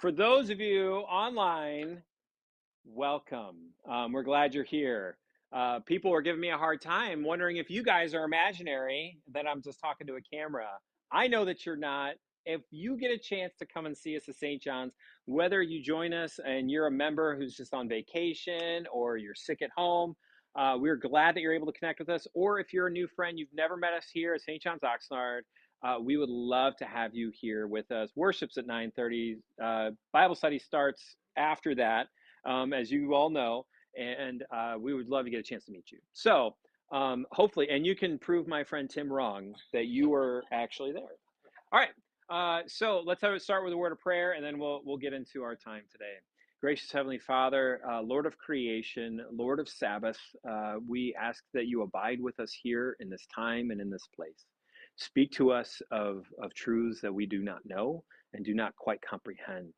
For those of you online, welcome. We're glad you're here. People were giving me a hard time, wondering if you guys are imaginary, that I'm just talking to a camera. I know that you're not. If you get a chance to come and see us at St. John's, whether you join us and you're a member who's just on vacation or you're sick at home, we're glad that you're able to connect with us. Or if you're a new friend, you've never met us here at St. John's Oxnard, we would love to have you here with us. Worship's at 9:30. Bible study starts after that, as you all know, and we would love to get a chance to meet you. So hopefully, and you can prove my friend Tim wrong that you were actually there. All right. So let's start with a word of prayer, and then we'll get into our time today. Gracious Heavenly Father, Lord of creation, Lord of Sabbath, we ask that you abide with us here in this time and in this place. Speak to us of truths that we do not know and do not quite comprehend.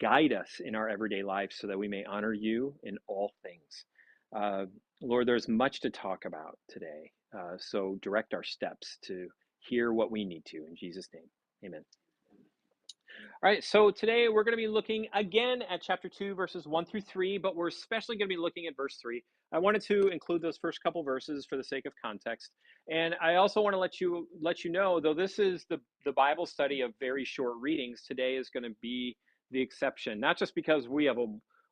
Guide us in our everyday life so that we may honor you in all things. Uh, Lord, there's much to talk about today, so direct our steps to hear what we need to. In Jesus' name, amen. All right, so today we're going to be looking again at chapter 2, verses 1 through 3, but we're especially going to be looking at verse 3. I wanted to include those first couple verses for the sake of context. And I also want to let you know, though this is the Bible study of very short readings, today is going to be the exception, not just because we have a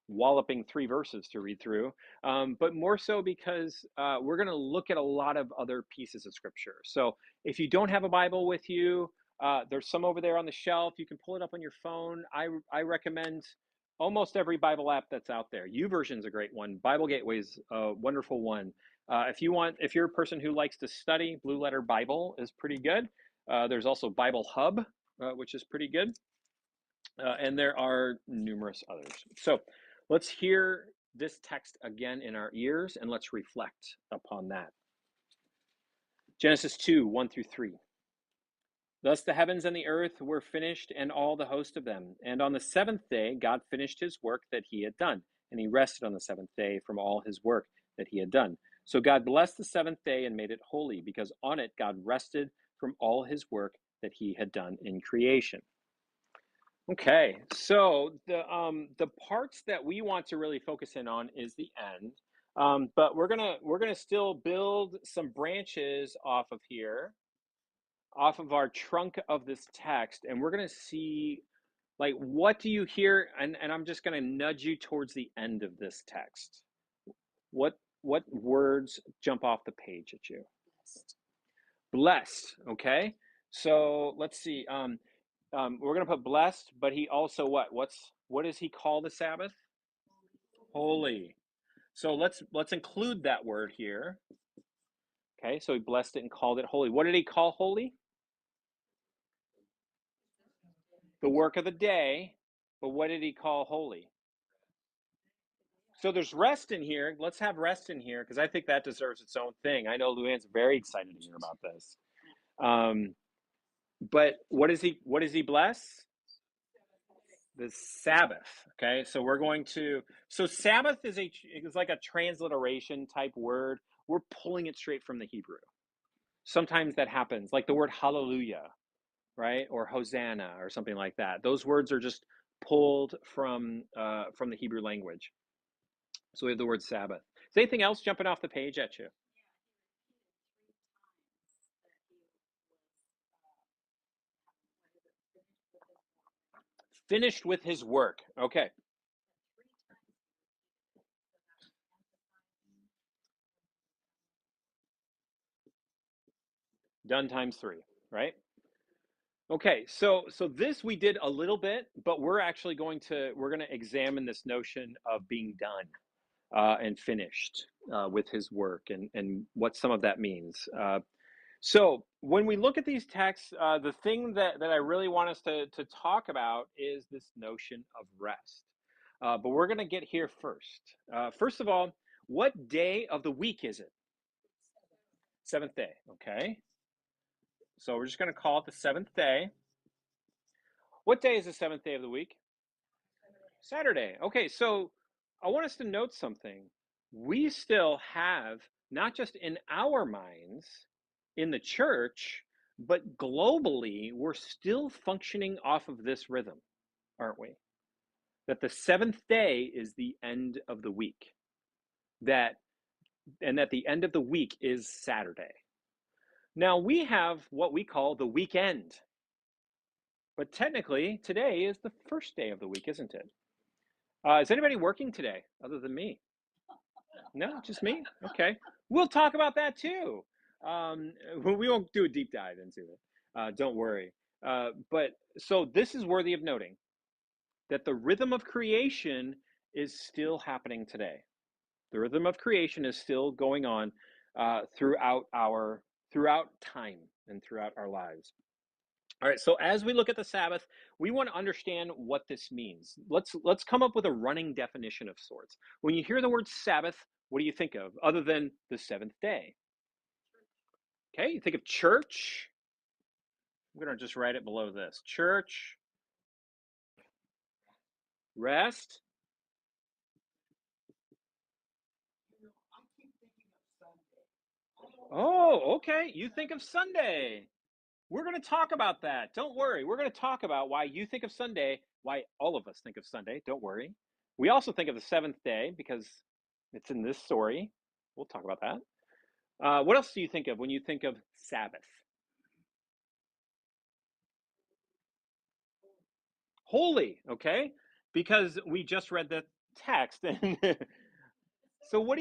walloping 3 verses to read through, but more so because we're going to look at a lot of other pieces of scripture. So if you don't have a Bible with you, there's some over there on the shelf. You can pull it up on your phone. I recommend almost every Bible app that's out there. YouVersion's a great one. Bible Gateway's a wonderful one. If you're a person who likes to study, Blue Letter Bible is pretty good. There's also Bible Hub, which is pretty good. And there are numerous others. So let's hear this text again in our ears and let's reflect upon that. Genesis 2, 1 through 3. Thus the heavens and the earth were finished, and all the host of them. And on the seventh day God finished his work that he had done, and he rested on the seventh day from all his work that he had done. So God blessed the seventh day and made it holy, because on it God rested from all his work that he had done in creation. Okay, so the parts that we want to really focus in on is the end, but we're gonna still build some branches off of here, off of our trunk of this text, and we're going to see, like, what do you hear, and I'm just going to nudge you towards the end of this text. What words jump off the page at you? Blessed. Okay, so let's see. We're going to put blessed, but he also what does he call the Sabbath? Holy. So let's include that word here. Okay, so he blessed it and called it holy. What did he call holy? The work of the day. But what did he call holy? So there's rest in here. Let's have rest in here because I think that deserves its own thing. I know Luann's very excited to hear about this. Um, but what does he bless? The Sabbath. Okay, so we're going to. So Sabbath is like a transliteration type word. We're pulling it straight from the Hebrew. Sometimes that happens, like the word hallelujah, right, or Hosanna, or something like that. Those words are just pulled from the Hebrew language. So we have the word Sabbath. Is anything else jumping off the page at you? Finished with his work. Okay. Done times 3, right? Okay, so this we did a little bit, but we're going to examine this notion of being done and finished with his work, and what some of that means. So when we look at these texts, the thing that I really want us to talk about is this notion of rest. But we're going to get here first. First of all, what day of the week is it? Seventh day. Okay. So we're just going to call it the seventh day. What day is the seventh day of the week? Saturday. Okay. So I want us to note something. We still have, not just in our minds, in the church, but globally, we're still functioning off of this rhythm, aren't we? that the seventh day is the end of the week, that and that the end of the week is Saturday. Now we have what we call the weekend, but technically today is the first day of the week, isn't it? Is anybody working today other than me? No, just me? Okay. We'll talk about that too. We won't do a deep dive into it. Don't worry. But so this is worthy of noting that the rhythm of creation is still happening today. The rhythm of creation is still going on throughout time and throughout our lives. All right, so as we look at the Sabbath, we want to understand what this means. Let's come up with a running definition of sorts. When you hear the word Sabbath, what do you think of other than the seventh day? Okay, you think of church. I'm going to just write it below this. Church, rest. Oh, okay. You think of Sunday. We're going to talk about that. Don't worry. We're going to talk about why you think of Sunday, why all of us think of Sunday. Don't worry. We also think of the seventh day because it's in this story. We'll talk about that. What else do you think of when you think of Sabbath? Holy, okay? Because we just read the text and so what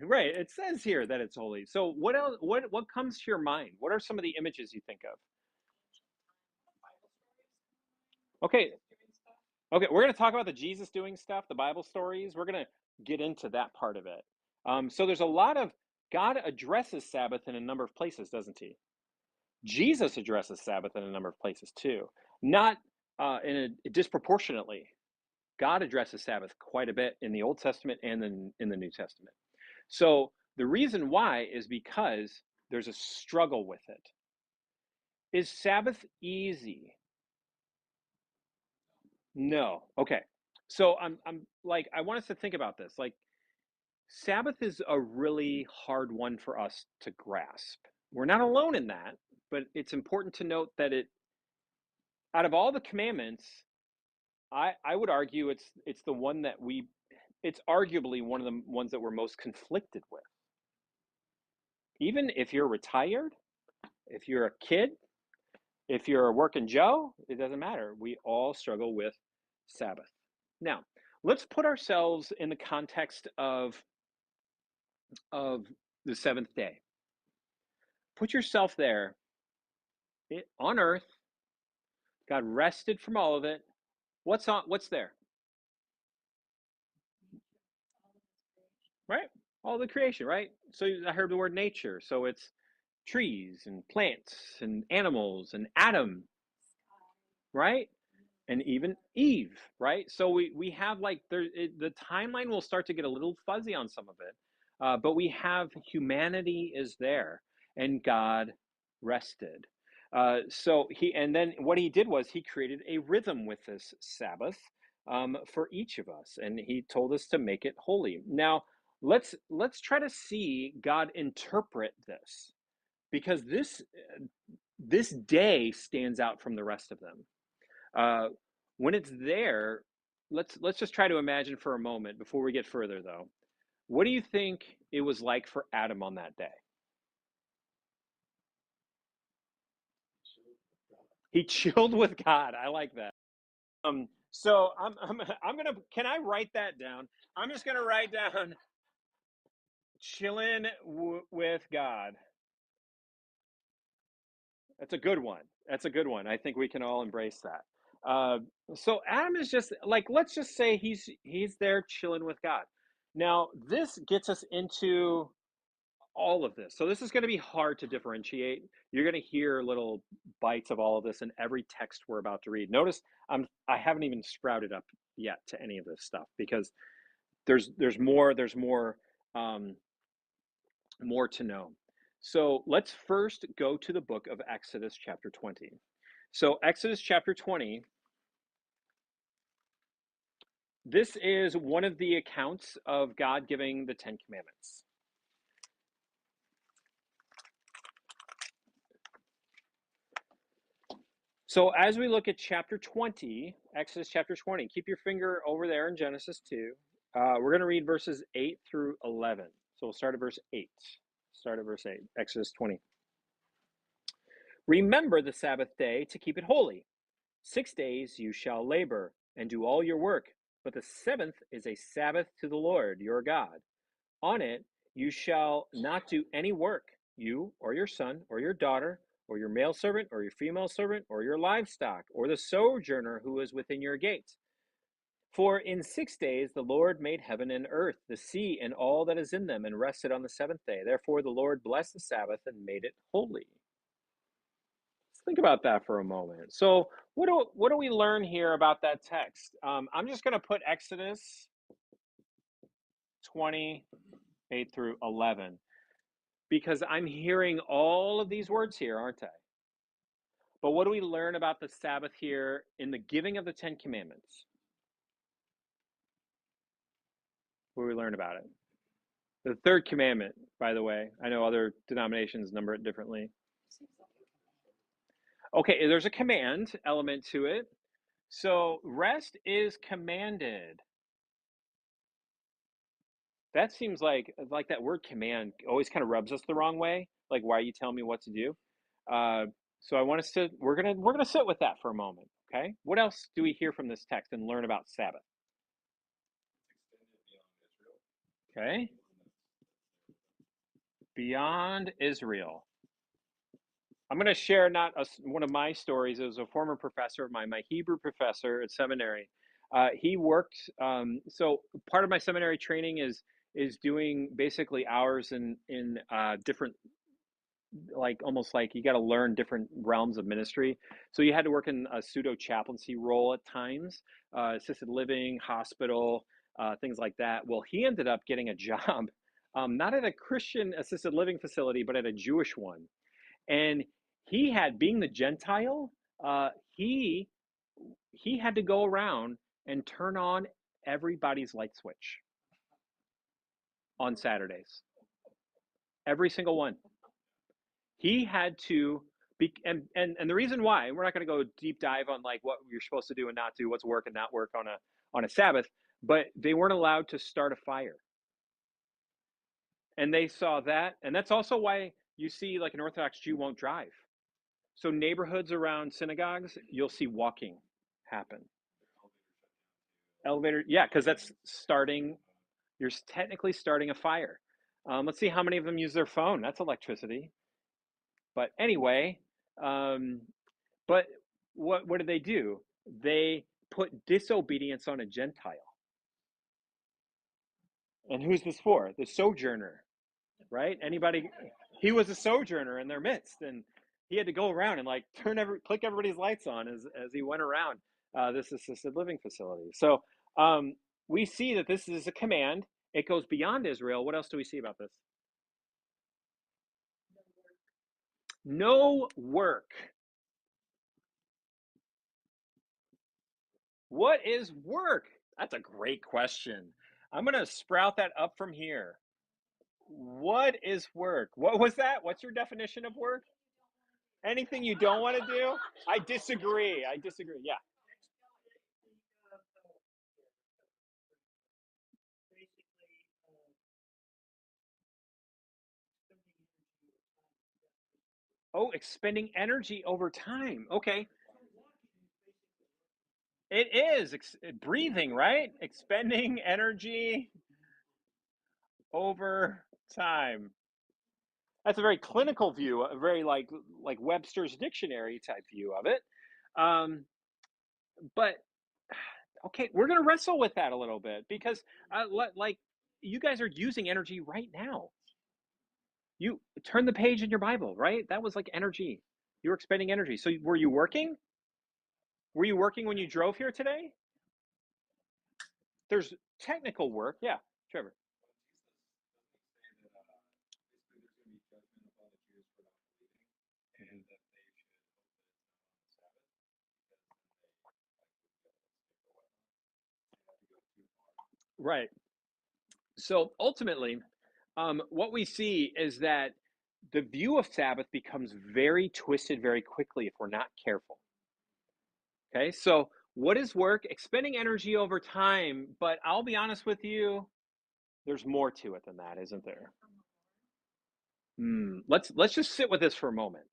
right, it says here that it's holy. So what else what comes to your mind? What are some of the images you think of? Okay, okay, we're going to talk about the Jesus doing stuff, the Bible stories. We're going to get into that part of it. So there's a lot of God addresses Sabbath in a number of places, doesn't he? Jesus addresses Sabbath in a number of places too, not in a disproportionately. God addresses Sabbath quite a bit in the Old Testament and then in the New Testament. So the reason why is because there's a struggle with it. Is Sabbath easy? No. Okay. So I'm like I want us to think about this. Like Sabbath is a really hard one for us to grasp. We're not alone in that, but it's important to note that it out of all the commandments, I would argue it's the one that it's arguably one of the ones that we're most conflicted with. Even if you're retired, if you're a kid, if you're a working Joe, it doesn't matter. We all struggle with Sabbath. Now, let's put ourselves in the context of the seventh day. Put yourself there on earth. God rested from all of it. What's there? Right? All the creation, right? So I heard the word nature. So it's trees and plants and animals and Adam, right? And even Eve, right? So we have like the timeline will start to get a little fuzzy on some of it, but we have humanity is there, and God rested. So and then what he did was he created a rhythm with this Sabbath for each of us, and he told us to make it holy. Now let's try to see God interpret this because this day stands out from the rest of them. Uh, when it's there, let's just try to imagine for a moment before we get further, though. What do you think it was like for Adam on that day? He chilled with God. I like that. So I'm gonna. Can I write that down? I'm just gonna write down chilling with God. That's a good one. That's a good one. I think we can all embrace that. Uh, so Adam is just like, let's just say he's there chilling with God. Now this gets us into all of this. So this is going to be hard to differentiate. You're going to hear little bites of all of this in every text we're about to read. Notice I haven't even sprouted up yet to any of this stuff because there's um, more to know. So let's first go to the book of Exodus chapter 20. So Exodus chapter 20, this is one of the accounts of God giving the 10 commandments. So as we look at chapter 20, Exodus chapter 20, keep your finger over there in Genesis 2. We're going to read verses 8 through 11. So we'll start at verse 8. Start at verse 8, Exodus 20. Remember the Sabbath day to keep it holy. 6 days you shall labor and do all your work, but the seventh is a Sabbath to the Lord your God. On it you shall not do any work, you or your son or your daughter, or your male servant or your female servant, or your livestock, or the sojourner who is within your gates. For in 6 days the Lord made heaven and earth, the sea and all that is in them, and rested on the seventh day. Therefore the Lord blessed the Sabbath and made it holy. Let's think about that for a moment. So, what do we learn here about that text? I'm just going to put Exodus 28 through 11 because I'm hearing all of these words here, aren't I? But what do we learn about the Sabbath here in the giving of the Ten Commandments? What do we learn about it? The third commandment, by the way, I know other denominations number it differently. Okay, there's a command element to it. So rest is commanded. That seems like that word command always kind of rubs us the wrong way. Like, why are you telling me what to do? Uh, so I want us to we're gonna sit with that for a moment. Okay. What else do we hear from this text and learn about Sabbath? Okay. Beyond Israel. I'm going to share not one of my stories. It was a former professor of mine, my Hebrew professor at seminary. He worked. So part of my seminary training is doing basically hours in different, like almost like you got to learn different realms of ministry. So you had to work in a pseudo chaplaincy role at times, assisted living, hospital, things like that. Well, he ended up getting a job, not at a Christian assisted living facility, but at a Jewish one. And he had, being the Gentile, he had to go around and turn on everybody's light switch on Saturdays. Every single one. He had to be, and the reason why, we're not going to go deep dive on like what you're supposed to do and not do, what's work and not work on a Sabbath, but they weren't allowed to start a fire. And they saw that, and that's also why you see like an Orthodox Jew won't drive. So neighborhoods around synagogues, you'll see walking happen. Elevator, yeah, because that's starting. You're technically starting a fire. Let's see how many of them use their phone. That's electricity. But anyway, um, but what did they do? They put disobedience on a Gentile. And who's this for? The sojourner, right? Anybody? He was a sojourner in their midst, and he had to go around and like click everybody's lights on as he went around this assisted living facility. So we see that this is a command. It goes beyond Israel. What else do we see about this? No work. What is work? That's a great question. I'm going to sprout that up from here. What is work? What was that? What's your definition of work? Anything you don't want to do? I disagree. I disagree. Yeah. Oh, expending energy over time. Okay. It is breathing, right? Expending energy over time. That's a very clinical view, a very like Webster's dictionary type view of it. Um, but okay, we're going to wrestle with that a little bit because like you guys are using energy right now. You turn the page in your Bible, right? That was like energy. You were expending energy. So were you working? Were you working when you drove here today? There's technical work. Yeah, Trevor. Right. So ultimately, what we see is that the view of Sabbath becomes very twisted very quickly if we're not careful. Okay, so what is work? Expending energy over time, but I'll be honest with you, there's more to it than that, isn't there? Let's just sit with this for a moment.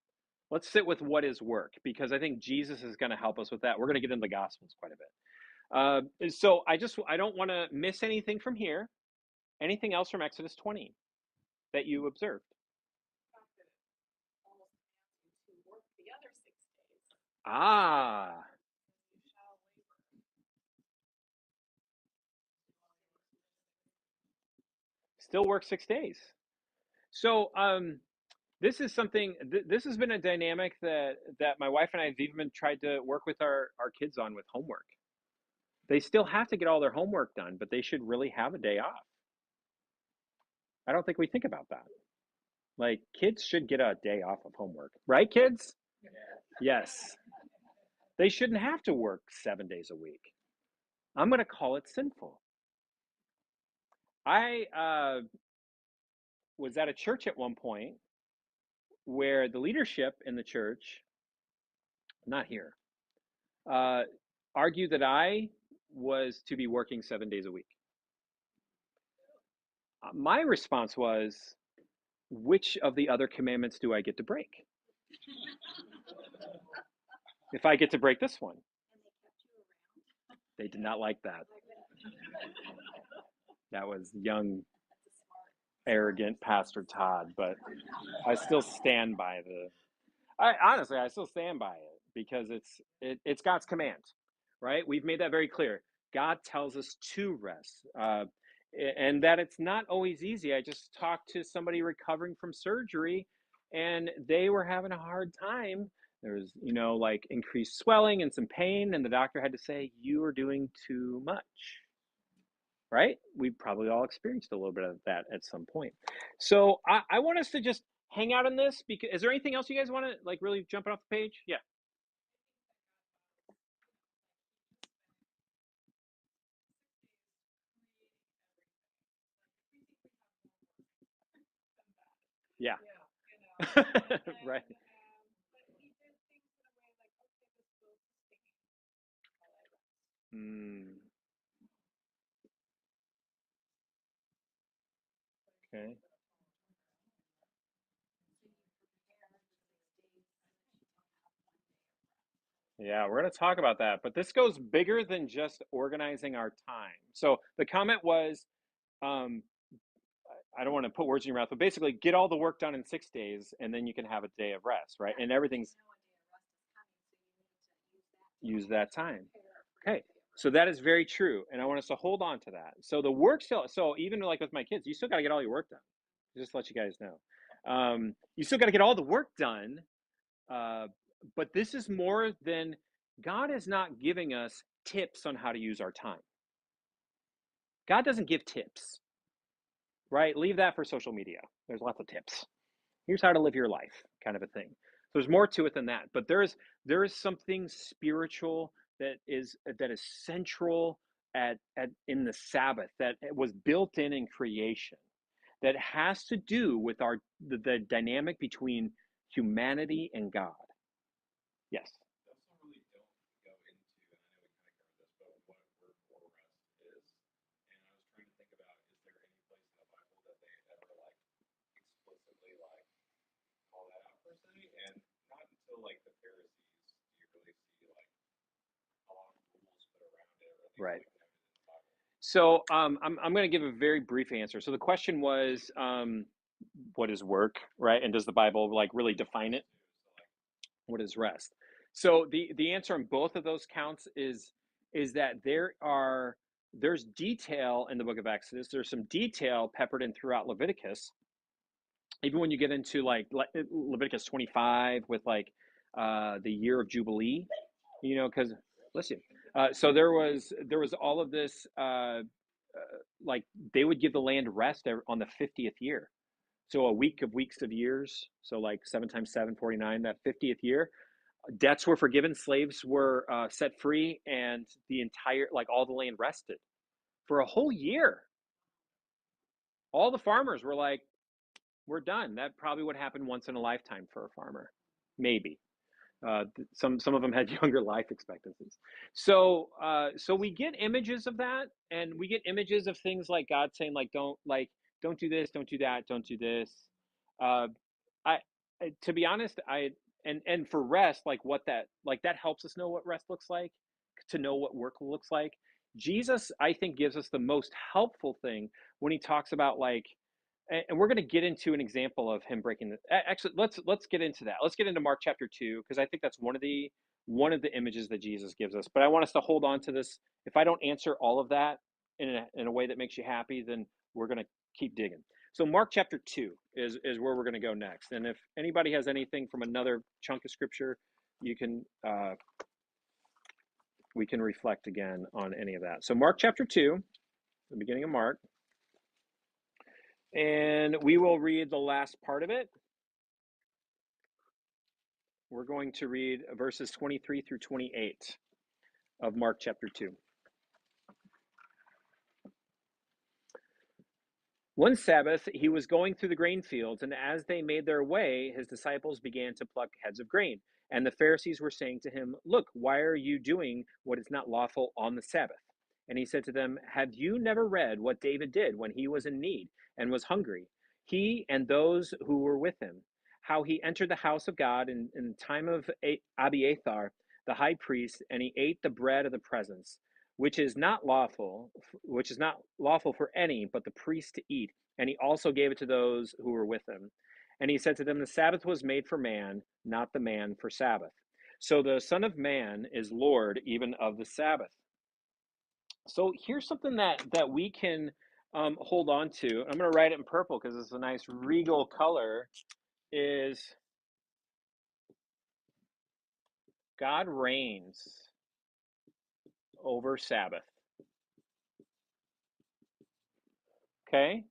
Let's sit with what is work because I think Jesus is going to help us with that. We're going to get into the Gospels quite a bit. So I don't want to miss anything from here. Anything else from Exodus 20 that you observed? Ah, still work 6 days. So this is something. This has been a dynamic that my wife and I have even tried to work with our kids on with homework. They still have to get all their homework done, but they should really have a day off. I don't think we think about that. Like kids should get a day off of homework, right, kids? Yes. They shouldn't have to work 7 days a week. I'm going to call it sinful. I was at a church at one point where the leadership in the church, not here, uh, argued that I was to be working 7 days a week. My response was, which of the other commandments do I get to break? If I get to break this one, they did not like that. That was young, arrogant Pastor Todd, but I still stand by I still stand by it because it's God's command, right? We've made that very clear. God tells us to rest, and that it's not always easy. I just talked to somebody recovering from surgery, and they were having a hard time. There was, like increased swelling and some pain, and the doctor had to say, "You are doing too much." Right? We've probably all experienced a little bit of that at some point. So I want us to just hang out on this because is there anything else you guys want to like really jumping off the page? Yeah. Yeah. Right. Mm, okay. Yeah, we're going to talk about that, but this goes bigger than just organizing our time. So the comment was, um, I don't want to put words in your mouth, but basically get all the work done in 6 days and then you can have a day of rest, right? And everything's use that time. Okay. So that is very true. And I want us to hold on to that. So the work still, so even like with my kids, you still got to get all your work done. Just to let you guys know. You still got to get all the work done. Uh, but this is more than God is not giving us tips on how to use our time. God doesn't give tips, right? Leave that for social media. There's lots of tips. Here's how to live your life, kind of a thing. So there's more to it than that. But there is something spiritual that is central at in the Sabbath that was built in creation that has to do with the dynamic between humanity and God. Yes. Right. So I'm going to give a very brief answer. So the question was, what is work, right? And does the Bible like really define it? What is rest? So the answer on both of those counts is that there's detail in the book of Exodus. There's some detail peppered in throughout Leviticus. Even when you get into like Leviticus 25 with like the year of Jubilee, because listen, so there was all of this like they would give the land rest on the 50th year. So a week of weeks of years. So like 7 times 7, 49, that 50th year debts were forgiven, slaves were set free, and the entire like all the land rested for a whole year. All the farmers were like, "We're done." That probably would happen once in a lifetime for a farmer, maybe. Some of them had younger life expectancies. So we get images of that, and we get images of things like God saying, don't do this, don't do that, don't do this. Uh, to be honest, and for rest, that helps us know what rest looks like, to know what work looks like. Jesus, I think, gives us the most helpful thing when he talks about and we're going to get into an example of him breaking the. Actually, let's get into that. Let's get into Mark chapter 2, because I think that's one of the images that Jesus gives us. But I want us to hold on to this. If I don't answer all of that in a way that makes you happy, then we're going to keep digging. So Mark chapter 2 is where we're going to go next. And if anybody has anything from another chunk of scripture, you can we can reflect again on any of that. So Mark chapter 2, the beginning of Mark, and we will read the last part of it. We're going to read verses 23 through 28 of Mark chapter 2. One Sabbath, he was going through the grain fields, and as they made their way, his disciples began to pluck heads of grain. And the Pharisees were saying to him, "Look, why are you doing what is not lawful on the Sabbath?" And he said to them, "Have you never read what David did when he was in need and was hungry, he and those who were with him? How he entered the house of God in the time of Abiathar, the high priest, and he ate the bread of the presence, which is not lawful for any but the priest to eat, and he also gave it to those who were with him. And he said to them, the Sabbath was made for man, not the man for Sabbath. So the Son of Man is Lord even of the Sabbath." So here's something that we can hold on to. I'm going to write it in purple because it's a nice regal color. Is God reigns over Sabbath. Okay?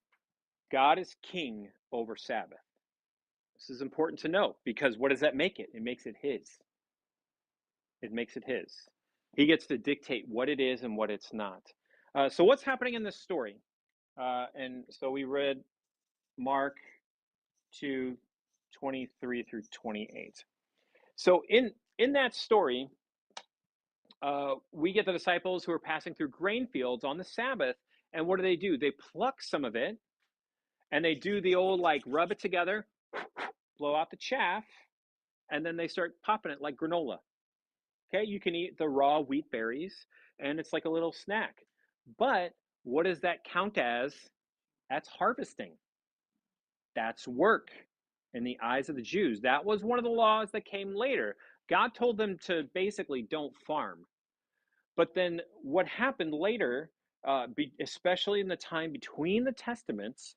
God is king over Sabbath. This is important to know, because what does that make it? It makes it his. It makes it his. He gets to dictate what it is and what it's not. So what's happening in this story? And so we read Mark 2, 23 through 28. So in that story, we get the disciples who are passing through grain fields on the Sabbath. And what do? They pluck some of it, and they do the old rub it together, blow out the chaff, and then they start popping it like granola. Okay, you can eat the raw wheat berries, and it's like a little snack. But what does that count as? That's harvesting. That's work in the eyes of the Jews. That was one of the laws that came later. God told them to basically don't farm. But then what happened later, especially in the time between the Testaments,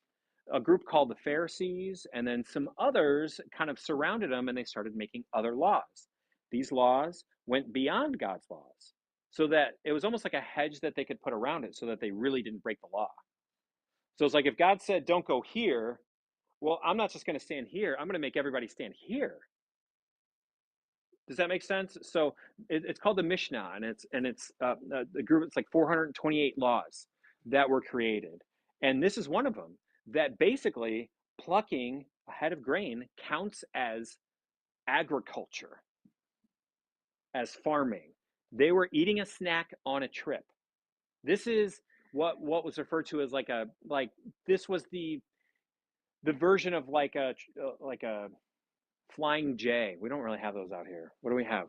a group called the Pharisees and then some others kind of surrounded them, and they started making other laws. These laws went beyond God's laws, so that it was almost like a hedge that they could put around it so that they really didn't break the law. So it's like, if God said, don't go here, well, I'm not just going to stand here. I'm going to make everybody stand here. Does that make sense? So it's called the Mishnah, and it's the group. It's like 428 laws that were created, and this is one of them. That basically plucking a head of grain counts as agriculture, as farming. They were eating a snack on a trip. This is what was referred to as this was the version of like a flying J. We don't really have those out here. What do we have?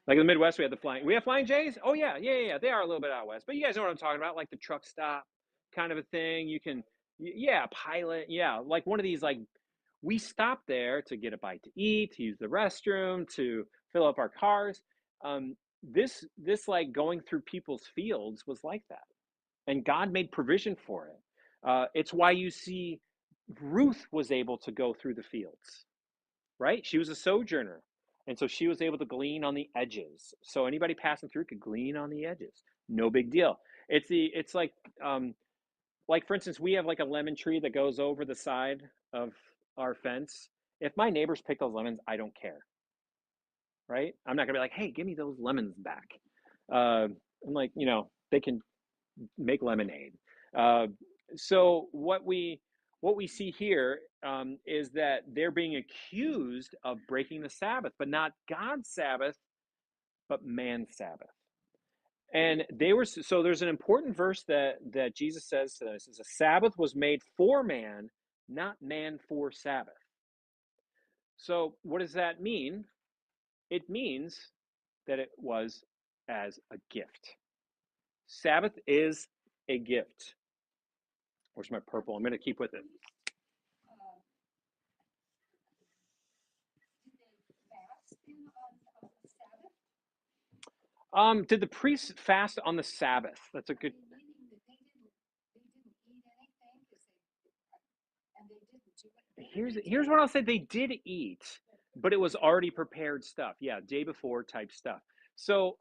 Like in the Midwest, we have flying J's. Oh yeah. They are a little bit out west, but you guys know what I'm talking about, like the truck stop kind of a thing. You can, yeah, pilot, yeah, like one of these. Like, we stop there to get a bite to eat, to use the restroom, to fill up our cars. This like going through people's fields was like that, and God made provision for it. It's why you see Ruth was able to go through the fields, right? She was a sojourner. And so she was able to glean on the edges. So anybody passing through could glean on the edges. No big deal. It's like for instance, we have like a lemon tree that goes over the side of our fence. If my neighbors pick those lemons, I don't care. Right? I'm not gonna be like, hey, give me those lemons back. I'm like, they can make lemonade. So what we see here is that they're being accused of breaking the Sabbath, but not God's Sabbath, but man's Sabbath. And they were so there's an important verse that Jesus says to us: "Is a Sabbath was made for man, not man for Sabbath." So what does that mean? It means that it was as a gift. Sabbath is a gift. Where's my purple? I'm going to keep with it. Did the priests fast on the Sabbath? That's a good. Here's what I'll say. They did eat, but it was already prepared stuff. Yeah, day before type stuff. So,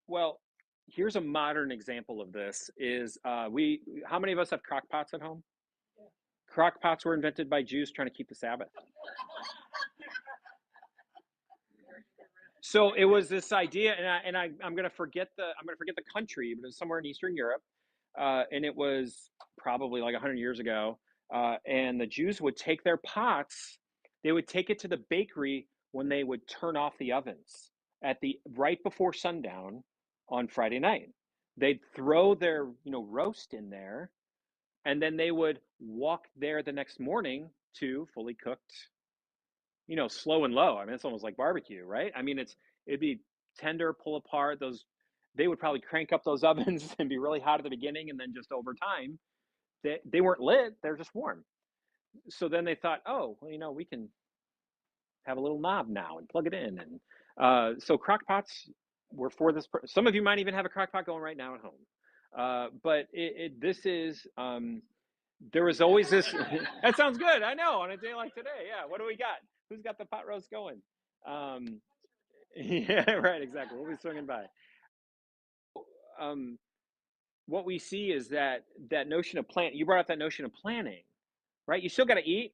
well, here's a modern example of this. Is we? How many of us have crock pots at home? Crock pots were invented by Jews trying to keep the Sabbath. So it was this idea, I'm going to forget the country, but it was somewhere in Eastern Europe, and it was probably like 100 years ago. And the Jews would take their pots, they would take it to the bakery when they would turn off the ovens at the right before sundown on Friday night. They'd throw their roast in there, and then they would walk there the next morning to fully cooked, slow and low. I mean, it's almost like barbecue, right? I mean, it'd be tender, pull apart. They would probably crank up those ovens and be really hot at the beginning, and then just over time, they weren't lit; they're just warm. So then they thought, oh, well, we can have a little knob now and plug it in, and so crock pots were for this. Some of you might even have a crock pot going right now at home, but this is. There was always this. That sounds good. I know on a day like today. Yeah. What do we got? Who's got the pot roast going? Um, yeah, right. Exactly. We'll be swinging by. Um, what we see is that notion of plan. You brought up that notion of planning, right? You still got to eat.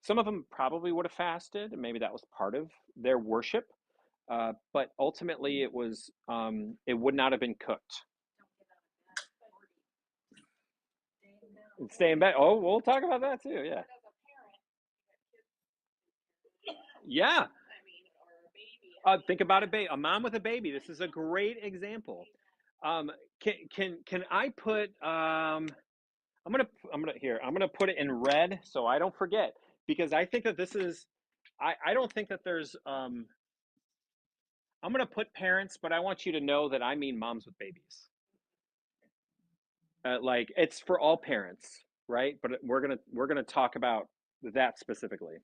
Some of them probably would have fasted, and maybe that was part of their worship. But ultimately, it would not have been cooked. And stay in bed. Oh, we'll talk about that too. Yeah. Yeah. Think about a mom with a baby. This is a great example. Can I put I'm gonna put it in red so I don't forget, because I think that this is I don't think that there's I'm gonna put parents, but I want you to know that I mean moms with babies. Like, it's for all parents, right? But we're gonna talk about that specifically.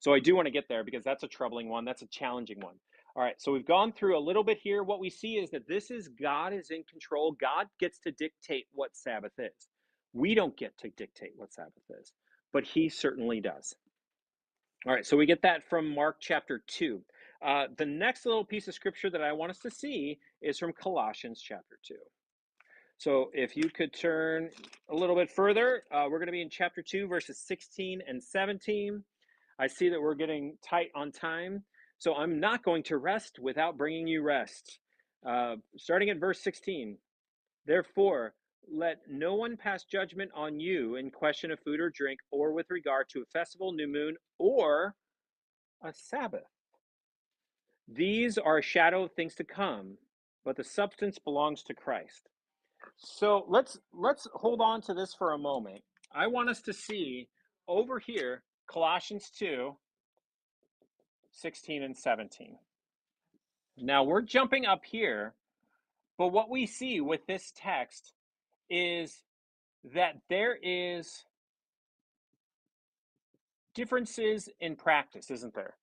So I do want to get there because that's a troubling one. That's a challenging one. All right. So we've gone through a little bit here. What we see is that this is God is in control. God gets to dictate what Sabbath is. We don't get to dictate what Sabbath is, but He certainly does. All right. So we get that from Mark chapter 2. The next little piece of scripture that I want us to see is from Colossians chapter 2. So if you could turn a little bit further, we're going to be in chapter 2, verses 16 and 17. I see that we're getting tight on time, so I'm not going to rest without bringing you rest. Starting at verse 16. Therefore, let no one pass judgment on you in question of food or drink, or with regard to a festival, new moon, or a Sabbath. These are a shadow of things to come, but the substance belongs to Christ. So let's hold on to this for a moment. I want us to see over here Colossians 2, 16 and 17. Now we're jumping up here, but what we see with this text is that there is differences in practice, isn't there?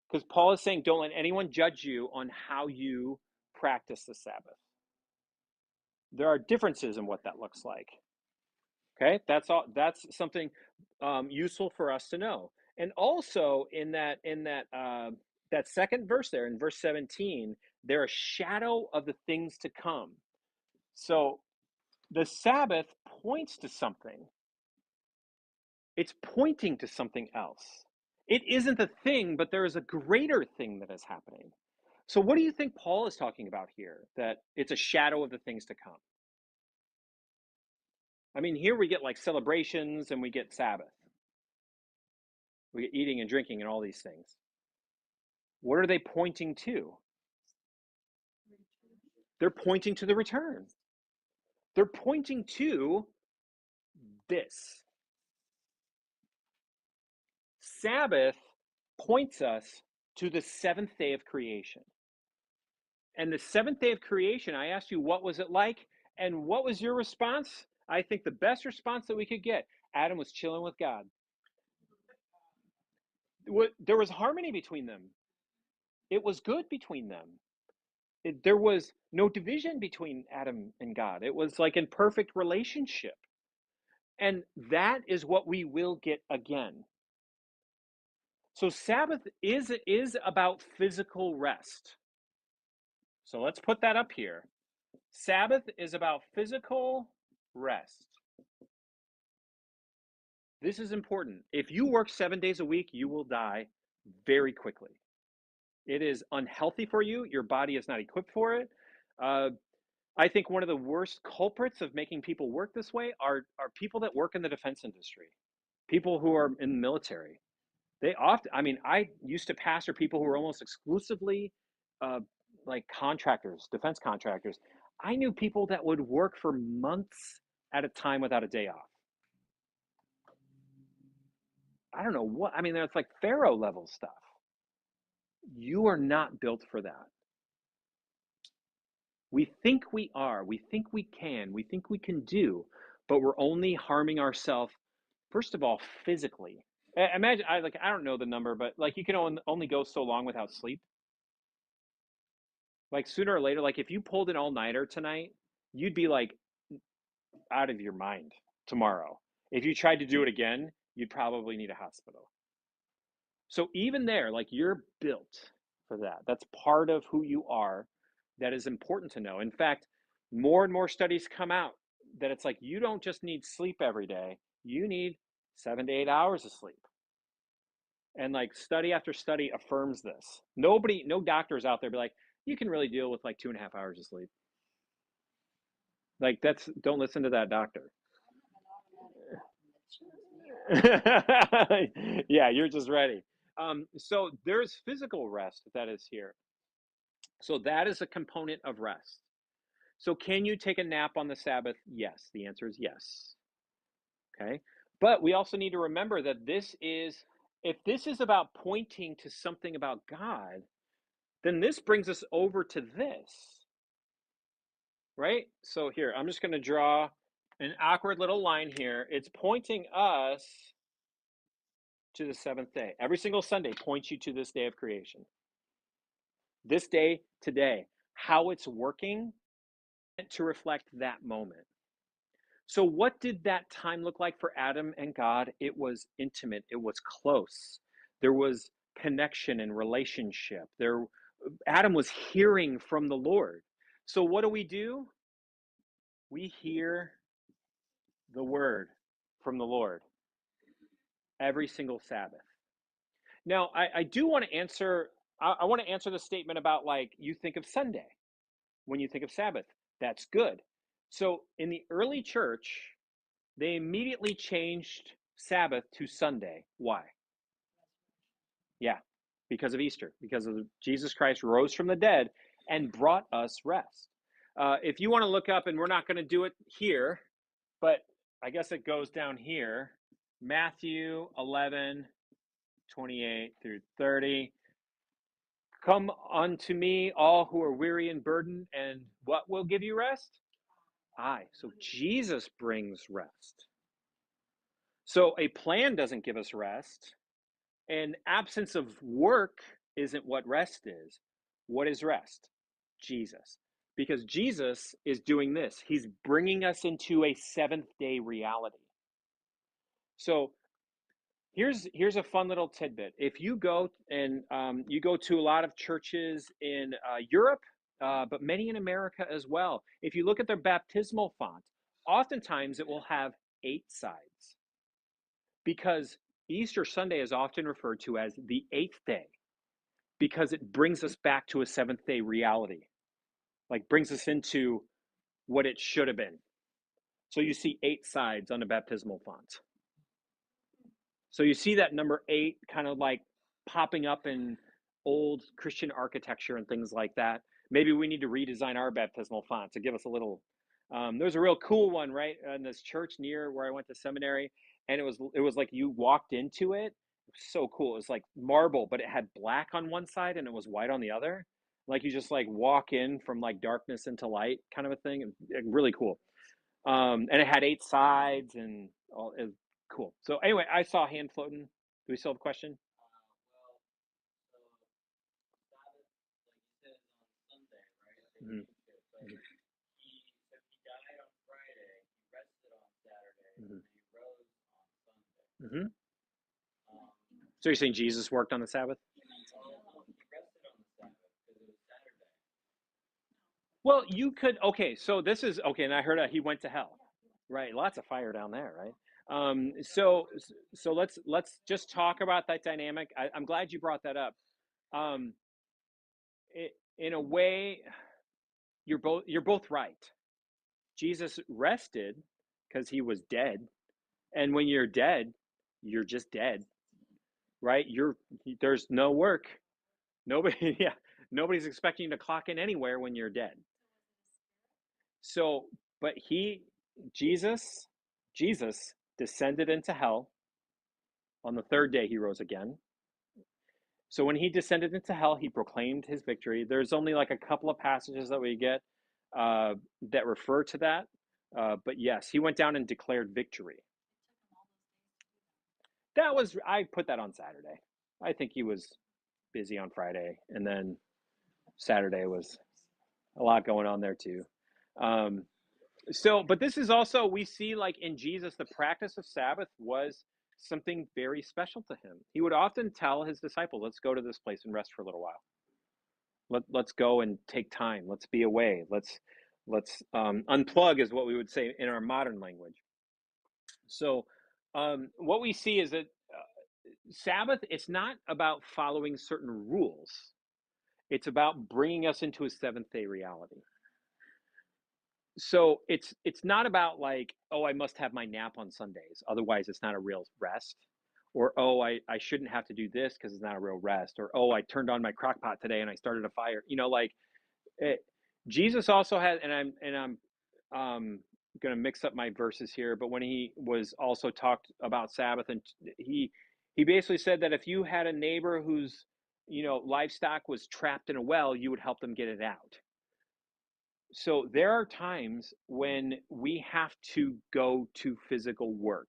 Because Paul is saying, don't let anyone judge you on how you practice the Sabbath. There are differences in what that looks like. Okay, that's something useful for us to know. And also that second verse there in verse 17, they're a shadow of the things to come. So the Sabbath points to something. It's pointing to something else. It isn't the thing, but there is a greater thing that is happening. So what do you think Paul is talking about here? That it's a shadow of the things to come? I mean, here we get like celebrations and we get Sabbath. We get eating and drinking and all these things. What are they pointing to? They're pointing to the return. They're pointing to this. Sabbath points us to the seventh day of creation. And the seventh day of creation, I asked you, what was it like? And what was your response? I think the best response that we could get, Adam was chilling with God. There was harmony between them. It was good between them. There was no division between Adam and God. It was like in perfect relationship. And that is what we will get again. So Sabbath is about physical rest. So let's put that up here. Sabbath is about physical rest. This is important. If you work 7 days a week, you will die very quickly. It is unhealthy for you. Your body is not equipped for it. I think one of the worst culprits of making people work this way are people that work in the defense industry, people who are in the military. They often, I mean, I used to pastor people who were almost exclusively uh, like contractors, defense contractors. I knew people that would work for months at a time without a day off. I don't know what, I mean, that's like Pharaoh level stuff. You are not built for that. We think we are, we think we think we can do, but we're only harming ourselves, first of all, physically. Imagine, I don't know the number, but like you can only go so long without sleep. Like sooner or later, like if you pulled an all-nighter tonight, you'd be like out of your mind tomorrow. If you tried to do it again, you'd probably need a hospital. So even there, like you're built for that. That's part of who you are. That is important to know. In fact, more and more studies come out that it's like you don't just need sleep every day, you need 7 to 8 hours of sleep. And like study after study affirms this. Nobody, no doctors out there be like, you can really deal with like 2.5 hours of sleep. Like that's, don't listen to that doctor. Yeah, you're just ready. So there's physical rest that is here. So that is a component of rest. So can you take a nap on the Sabbath? Yes. The answer is yes. Okay. But we also need to remember that if this is about pointing to something about God, then this brings us over to this, right? So here, I'm just going to draw an awkward little line here. It's pointing us to the seventh day. Every single Sunday points you to this day of creation. This day, today, how it's working to reflect that moment. So, what did that time look like for Adam and God? It was intimate, it was close. There was connection and relationship. Adam was hearing from the Lord. So, what do? We hear the word from the Lord every single Sabbath. Now, I do want to answer. I want to answer the statement about like you think of Sunday when you think of Sabbath. That's good. So in the early church, they immediately changed Sabbath to Sunday. Why? Yeah, because of Easter, because of Jesus Christ rose from the dead and brought us rest. If you want to look up, and we're not going to do it here, but I guess it goes down here, Matthew 11:28 through 30. Come unto me, all who are weary and burdened, and what will give you rest? I. So Jesus brings rest. So a plan doesn't give us rest. And absence of work isn't what rest is. What is rest? Jesus. Because Jesus is doing this. He's bringing us into a seventh day reality. So here's a fun little tidbit. If you go and you go to a lot of churches in Europe, but many in America as well, if you look at their baptismal font, oftentimes it will have 8 sides because Easter Sunday is often referred to as the eighth day because it brings us back to a seventh day reality, like brings us into what it should have been. So you see 8 sides on a baptismal font. So you see that number 8 kind of like popping up in old Christian architecture and things like that. Maybe we need to redesign our baptismal font to give us a little. There's a real cool one right in this church near where I went to seminary, and it was like you walked into it. It was so cool. It was like marble, but it had black on one side and it was white on the other. Like you just like walk in from like darkness into light, kind of a thing. Really cool. And it had 8 sides and all. It was cool. So anyway, I saw a hand floating. Do we still have a question? Mhm. Mhm. Mhm. Mhm. So you're saying Jesus worked on the Sabbath? Well, you could. Okay, so this is okay, and I heard he went to hell. Right, lots of fire down there, right? So let's just talk about that dynamic. I'm glad you brought that up. Um, in a way, you're both right. Jesus rested because he was dead, and when you're dead, you're just dead, right? There's no work. Nobody, yeah, nobody's expecting you to clock in anywhere when you're dead. So, but Jesus, Jesus descended into hell. On the third day, he rose again. So when he descended into hell, he proclaimed his victory. There's only like a couple of passages that we get that refer to that. But yes, he went down and declared victory. I put that on Saturday. I think he was busy on Friday, and then Saturday was a lot going on there too. Um, but this is also, we see like in Jesus, the practice of Sabbath was something very special to him. He would often tell his disciples, let's go to this place and rest for a little while. Let's go and take time. Let's be away. Let's unplug is what we would say in our modern language. So what we see is that Sabbath, it's not about following certain rules. It's about bringing us into a seventh day reality. So it's not about like, oh, I must have my nap on Sundays, otherwise it's not a real rest. Or oh, I shouldn't have to do this because it's not a real rest. Or oh, I turned on my crock pot today and I started a fire. Like it, Jesus also had, and I'm going to mix up my verses here, but when he was also talked about Sabbath, and he basically said that if you had a neighbor whose livestock was trapped in a well, you would help them get it out. So there are times when we have to go to physical work.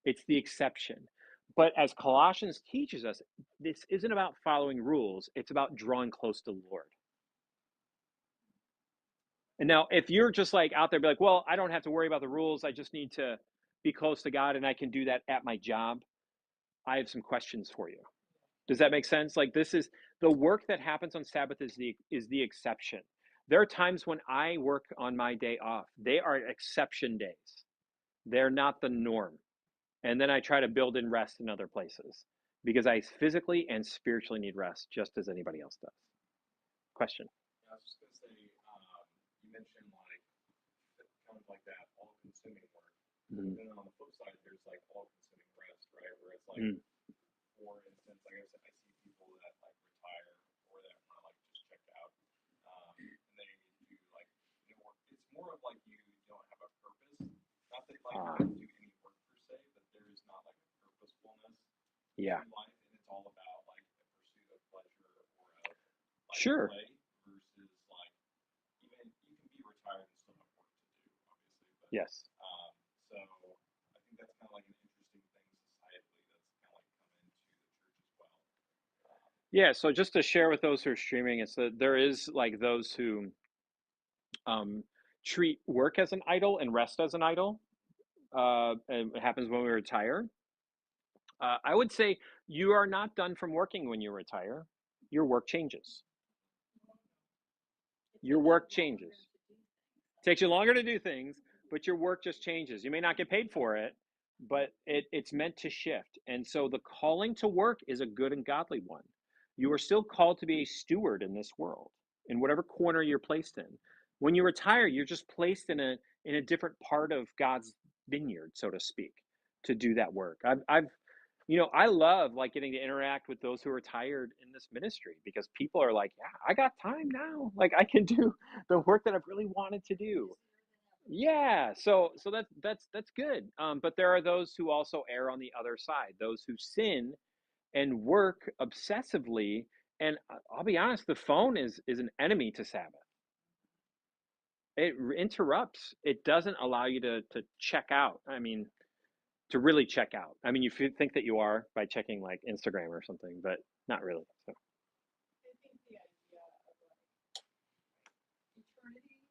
It's the exception. But as Colossians teaches us, this isn't about following rules, it's about drawing close to the Lord. And now, if you're just like out there, be like, well, I don't have to worry about the rules. I just need to be close to God and I can do that at my job. I have some questions for you. Does that make sense? Like this is the work that happens on Sabbath is the exception. There are times when I work on my day off. They are exception days. They're not the norm. And then I try to build in rest in other places because I physically and spiritually need rest just as anybody else does. Question. Yeah, I was just gonna say, you mentioned like kind of like that all-consuming work. Mm. But then on the flip side, there's like all-consuming rest, right? Where it's like, for instance, I guess I see people that like retire or that want to like just check out, and they do like work. It's more of like you don't have a purpose. Not that like you don't do any work per se, but there is not like a purposefulness Yeah. in life, and it's all about like the pursuit of pleasure or of like Sure. play versus like even you can be retired and still have work to do, obviously. But Yes. so I think that's kind of like an interesting thing societally that's kind of like come into the church as well. Yeah, so just to share with those who are streaming, it's that there is like those who treat work as an idol and rest as an idol. And it happens when we retire. I would say you are not done from working when you retire. Your work changes. Your work changes. Takes you longer to do things, but your work just changes. You may not get paid for it, but it's meant to shift. And so the calling to work is a good and godly one. You are still called to be a steward in this world, in whatever corner you're placed in. When you retire, you're just placed in a different part of God's vineyard, so to speak, to do that work. I've I love like getting to interact with those who are retired in this ministry because people are like, yeah, I got time now. Like I can do the work that I've really wanted to do. Yeah, so that's good. But there are those who also err on the other side, those who sin and work obsessively. And I'll be honest, the phone is an enemy to Sabbath. Interrupts. It doesn't allow you to check out. I mean, to really check out. I mean, you think that you are by checking like Instagram or something, but not really. So, I think the idea of like eternity and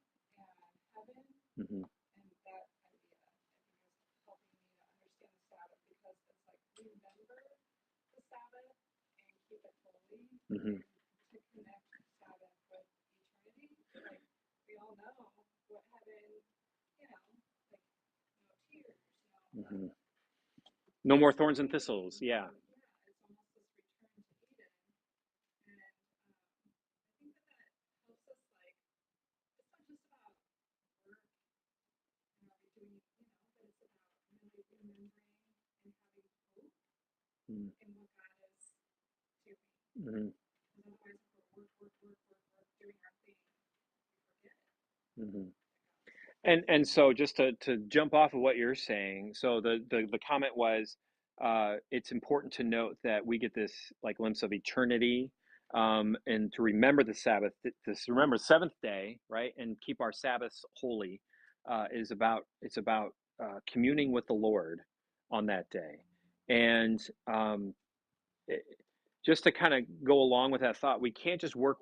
heaven hmm and that idea, I think, is helping me to understand the Sabbath because it's like remember the Sabbath and keep it holy hmm and to connect Sabbath with eternity. Like we all know what heaven, like no tears, no hmm no more thorns and thistles. Yeah. yeah, it's almost this return to Eden. And I think that helps us like it's not just about work and are we doing, but it's about really remembering and having hope in what God is doing. Mm-hmm. Because otherwise, if we're work, doing our thing, we forget hmm that God is doing And so just to jump off of what you're saying, so the comment was, it's important to note that we get this like glimpse of eternity, and to remember the Sabbath, to remember the seventh day, right, and keep our Sabbaths holy, it's about communing with the Lord on that day, and it, just to kind of go along with that thought, we can't just work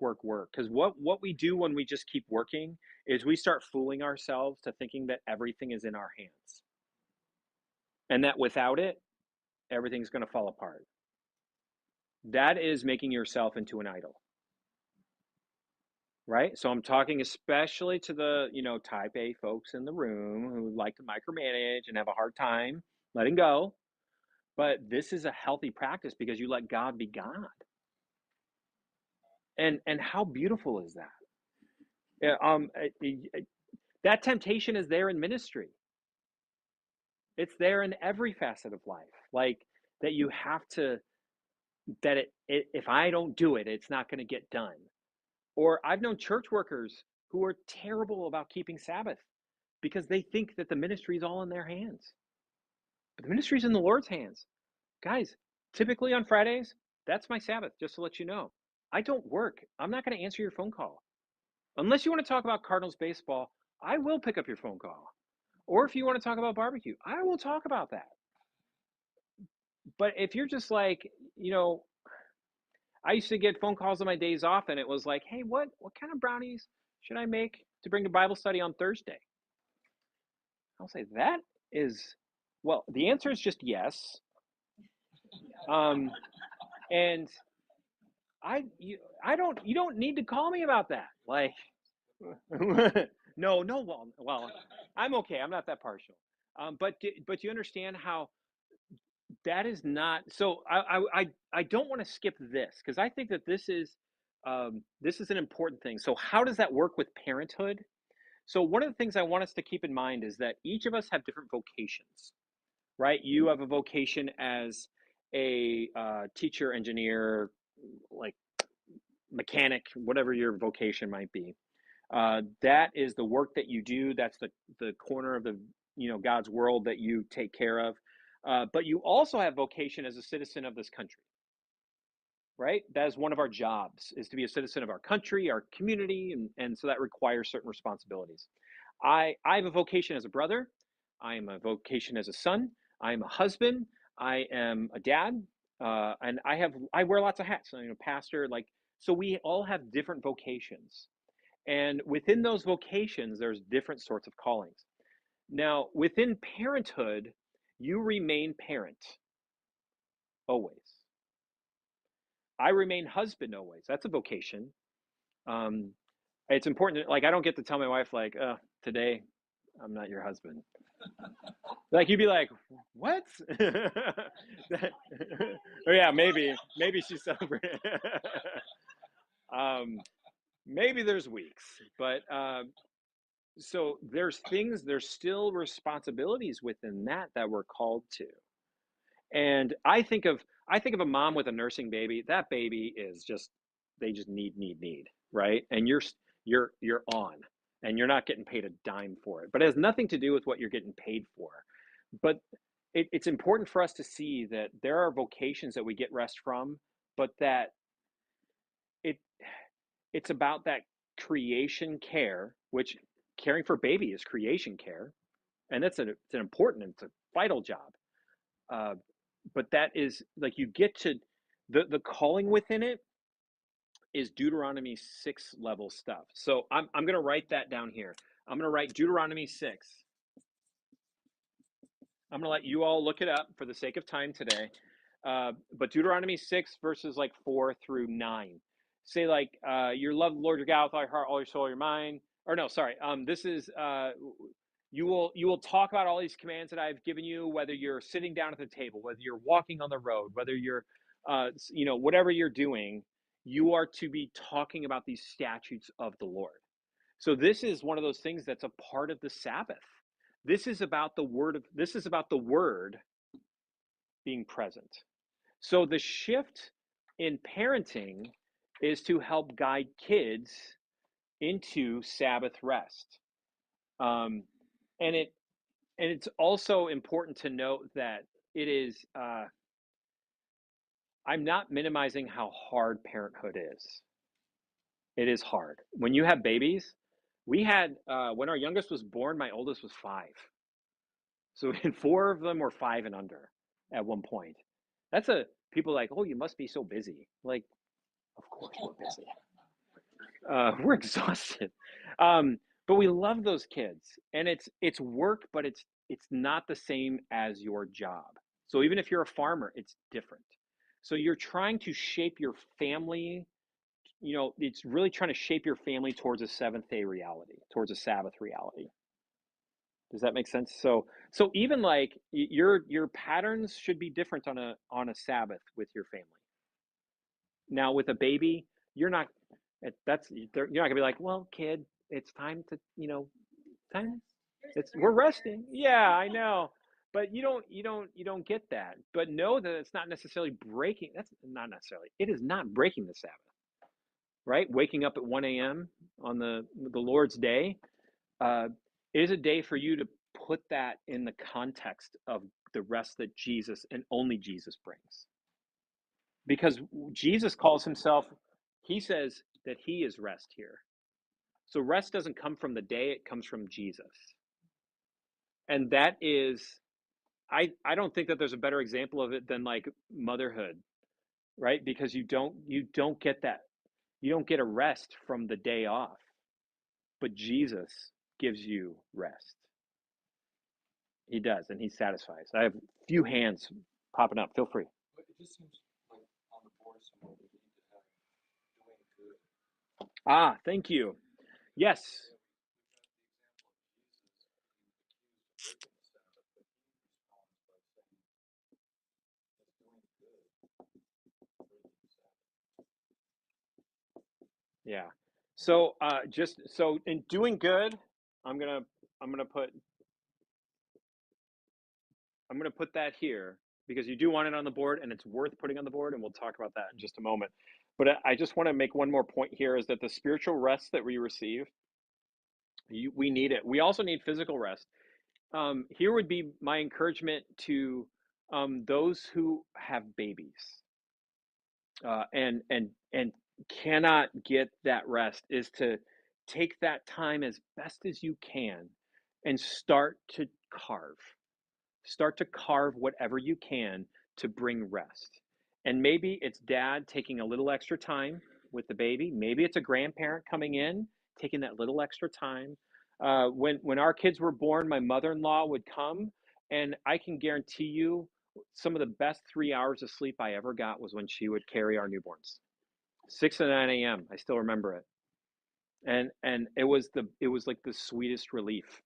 because what we do when we just keep working is we start fooling ourselves to thinking that everything is in our hands and that without it everything's going to fall apart. That is making yourself into an idol, right? So I'm talking especially to the type A folks in the room who like to micromanage and have a hard time letting go. But this is a healthy practice because you let God be God. And how beautiful is that? Yeah, that temptation is there in ministry. It's there in every facet of life. Like that you have to that if I don't do it, it's not going to get done. Or I've known church workers who are terrible about keeping Sabbath because they think that the ministry is all in their hands. But the ministry is in the Lord's hands. Guys, typically on Fridays, that's my Sabbath, just to let you know. I don't work. I'm not going to answer your phone call. Unless you want to talk about Cardinals baseball, I will pick up your phone call. Or if you want to talk about barbecue, I will talk about that. But if you're just like, you know, I used to get phone calls on my days off and it was like, "Hey, what kind of brownies should I make to bring to Bible study on Thursday?" I'll say that is well, the answer is just yes. Um and I don't you don't need to call me about that. Like no, well, I'm okay. I'm not that partial. But you understand how that is not so I don't want to skip this because I think that this is an important thing. So how does that work with parenthood? So one of the things I want us to keep in mind is that each of us have different vocations, right? You have a vocation as a teacher, engineer, like mechanic, whatever your vocation might be. That is the work that you do. That's the corner of the God's world that you take care of. But you also have vocation as a citizen of this country, right? That is one of our jobs is to be a citizen of our country, our community, and so that requires certain responsibilities. I have a vocation as a brother. I am a vocation as a son. I am a husband. I am a dad, and I wear lots of hats. Pastor, like so. We all have different vocations, and within those vocations, there's different sorts of callings. Now, within parenthood, you remain parent always. I remain husband always. That's a vocation. Um, it's important. Like I don't get to tell my wife like, today I'm not your husband. Like you'd be like, what? Or yeah, maybe she's celebrating. um, maybe there's weeks, but So there's still responsibilities within that that we're called to. And I think of a mom with a nursing baby. That baby is just they just need, right? And you're on, and you're not getting paid a dime for it. But it has nothing to do with what you're getting paid for. But it's important for us to see that there are vocations that we get rest from, but that it it's about that creation care, which caring for baby is creation care, and it's an important, it's a vital job. Uh, but that is like you get to the calling within it is Deuteronomy 6 level stuff. So I'm gonna write that down here. I'm gonna write Deuteronomy 6. I'm gonna let you all look it up for the sake of time today. But Deuteronomy 6 verses like 4 through 9. Say like you love the Lord your God with all your heart, all your soul, your mind. Or no, sorry. This is you will talk about all these commands that I've given you, whether you're sitting down at the table, whether you're walking on the road, whether you're whatever you're doing, you are to be talking about these statutes of the Lord. So this is one of those things that's a part of the Sabbath. This is about the word being present. So the shift in parenting is to help guide kids into Sabbath rest. Um, and it's also important to note that it is I'm not minimizing how hard parenthood is. It is hard. When you have babies, we had when our youngest was born, my oldest was 5. So and 4 of them were 5 and under at one point. That's a people are like, "Oh, you must be so busy." Like, of course we're busy. We're exhausted. But we love those kids, and it's work, but it's not the same as your job. So even if you're a farmer, it's different. So you're trying to shape your family. It's really trying to shape your family towards a seventh day reality, towards a Sabbath reality. Does that make sense? So even like your patterns should be different on a Sabbath with your family. Now with a baby, you're not you're not gonna be like, well, kid, it's time to time. It's we're resting. Yeah, I know, but you don't get that. But know that it's not necessarily breaking. That's not necessarily. It is not breaking the Sabbath, right? Waking up at 1 a.m. on the Lord's day. Uh, it is a day for you to put that in the context of the rest that Jesus and only Jesus brings. Because Jesus calls himself, he says that he is rest here. So rest doesn't come from the day, it comes from Jesus. And that is, I don't think that there's a better example of it than like motherhood, right? Because you don't get that. You don't get a rest from the day off, but Jesus gives you rest. He does, and he satisfies. I have a few hands popping up. Feel free. But it just seems like on the board somewhere we need to have doing good. Ah, thank you. Yes. Yeah, we've got the example of Jesus being accused of breaking the Sabbath, but he responds by saying it's doing good breaking the Sabbath. Yeah. So just so in doing good, I'm gonna I'm gonna put I'm gonna put that here because you do want it on the board and it's worth putting on the board, and we'll talk about that in just a moment. But I just want to make one more point here is that the spiritual rest that we receive, we need it. We also need physical rest. Here would be my encouragement to those who have babies and cannot get that rest is to take that time as best as you can and carve start to carve whatever you can to bring rest. And maybe it's dad taking a little extra time with the baby, maybe it's a grandparent coming in taking that little extra time. When our kids were born, my mother-in-law would come, and I can guarantee you some of the best 3 hours of sleep I ever got was when she would carry our newborns. 6 to 9 a.m. I still remember it. And it was like the sweetest relief.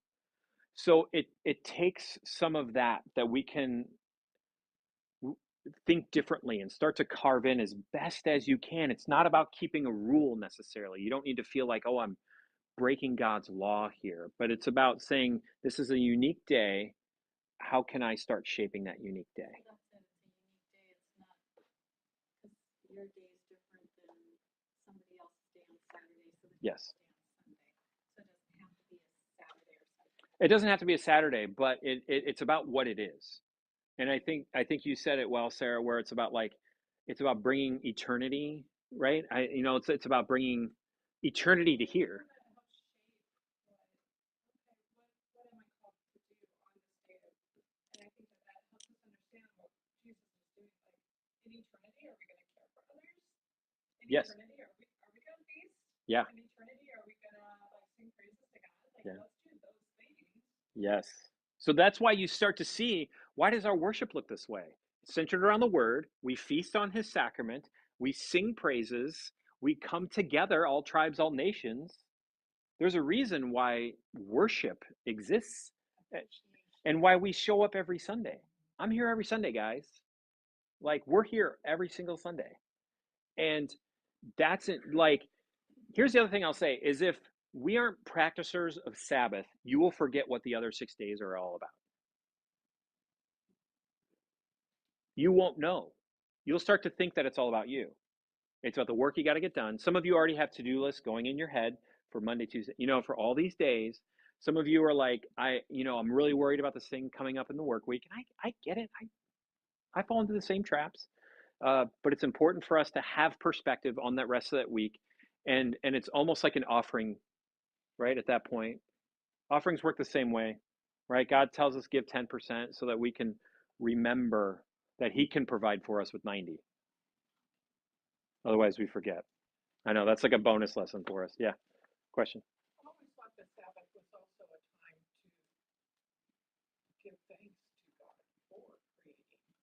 So it takes some of that we can think differently and start to carve in as best as you can. It's not about keeping a rule necessarily. You don't need to feel like, oh, breaking God's law here, but it's about saying this is a unique day. How can I start shaping that unique day? That's it. It's a unique day. It's not because your day is different than somebody else's day on Saturday, somebody Yes. else's day on Sunday. So it doesn't have to be a Saturday or something. It doesn't have to be a Saturday, but it's about what it is. And I think you said it well, Sarah, where it's about like it's about bringing eternity, right? It's about bringing eternity to here. That helps shape what, okay, what am I called to do on this day? And I think that helps us understand what Jesus is doing. Like in eternity, are we going to care for others? In Yes. eternity, are we going to feast? Yeah. In eternity, are we going to like sing praises to God? Like Yeah. let's do those things. Yes. So that's why you start to see, why does our worship look this way? It's centered around the word. We feast on his sacrament. We sing praises. We come together, all tribes, all nations. There's a reason why worship exists and why we show up every Sunday. I'm here every Sunday, guys. Like, we're here every single Sunday. And that's it. Like, here's the other thing I'll say is if we aren't practicers of Sabbath, you will forget what the other 6 days are all about. You won't know. You'll start to think that it's all about you. It's about the work you got to get done. Some of you already have to-do lists going in your head for Monday, Tuesday, for all these days. Some of you are like, I'm really worried about this thing coming up in the work week. And I get it. I fall into the same traps. But it's important for us to have perspective on that rest of that week. And it's almost like an offering, right? At that point, offerings work the same way, right? God tells us give 10% so that we can remember that he can provide for us with 90. Otherwise we forget. I know that's like a bonus lesson for us. Yeah. Question. I always thought the Sabbath was also a time to give thanks to God for creating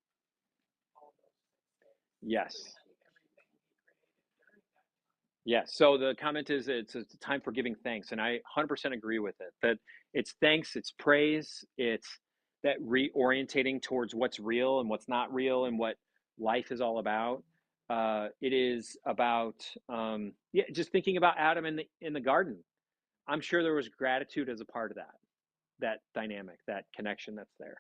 all those things. Yes. Everything he created during that time. Yes. So the comment is it's a time for giving thanks. And I 100% agree with it, that it's thanks, it's praise, it's that reorientating towards what's real and what's not real and what life is all about. It is about just thinking about Adam in the garden. I'm sure there was gratitude as a part of that dynamic, that connection that's there.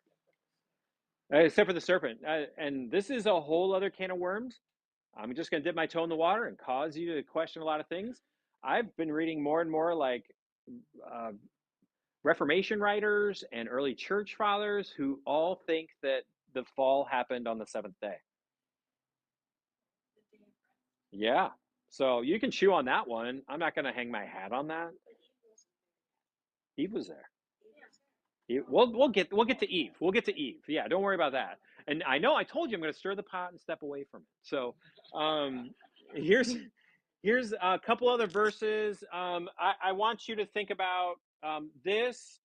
Except for the serpent. And this is a whole other can of worms. I'm just going to dip my toe in the water and cause you to question a lot of things. I've been reading more and more like uh, Reformation writers and early church fathers who all think that the fall happened on the seventh day. Yeah. So you can chew on that one. I'm not going to hang my hat on that. Eve was there. We'll get to Eve. We'll get to Eve. Yeah, don't worry about that. And I know I told you I'm going to stir the pot and step away from it. So here's a couple other verses. I want you to think about this.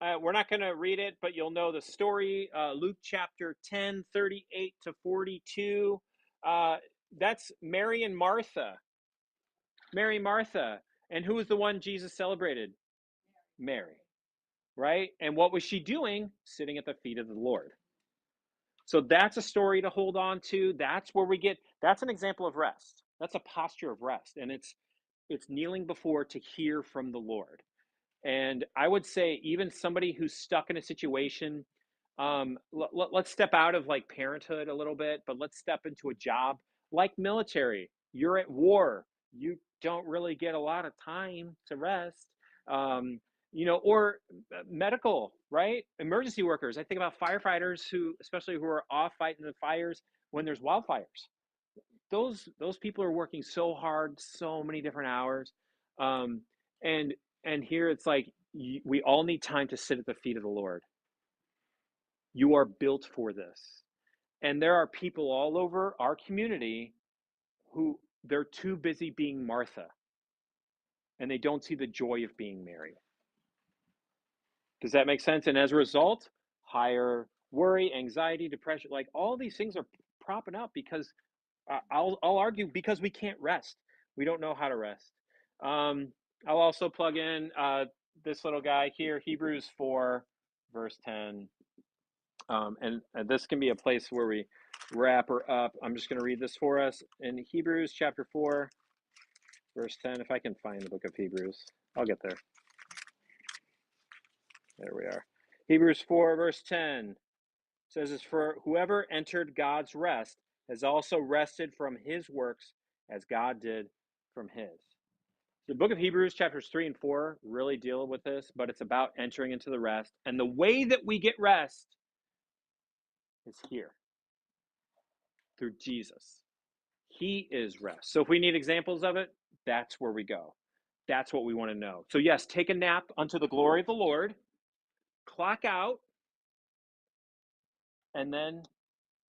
We're not going to read it, but you'll know the story. Luke chapter 10, 38 to 42. That's Mary and Martha. Mary, Martha. And who was the one Jesus celebrated? Mary. Right? And what was she doing? Sitting at the feet of the Lord. So that's a story to hold on to. That's where that's an example of rest. That's a posture of rest. And it's kneeling before to hear from the Lord. And I would say even somebody who's stuck in a situation, let's step out of like parenthood a little bit, but let's step into a job like military. You're at war. You don't really get a lot of time to rest. Or medical, right? Emergency workers. I think about firefighters especially who are off fighting the fires when there's wildfires. Those people are working so hard, so many different hours. And here it's like we all need time to sit at the feet of the Lord. You are built for this. And there are people all over our community who they're too busy being Martha and they don't see the joy of being Mary. Does that make sense? And as a result, higher worry, anxiety, depression, like all these things are propping up because I'll argue because we can't rest. We don't know how to rest. I'll also plug in this little guy here, Hebrews 4, verse 10. And this can be a place where we wrap her up. I'm just going to read this for us. In Hebrews chapter 4, verse 10, if I can find the book of Hebrews. I'll get there. There we are. Hebrews 4, verse 10 says, "Is for whoever entered God's rest has also rested from his works as God did from his." The book of Hebrews, chapters 3 and 4, really deal with this, but it's about entering into the rest. And the way that we get rest is here through Jesus. He is rest. So if we need examples of it, that's where we go. That's what we want to know. So, yes, take a nap unto the glory of the Lord, clock out, and then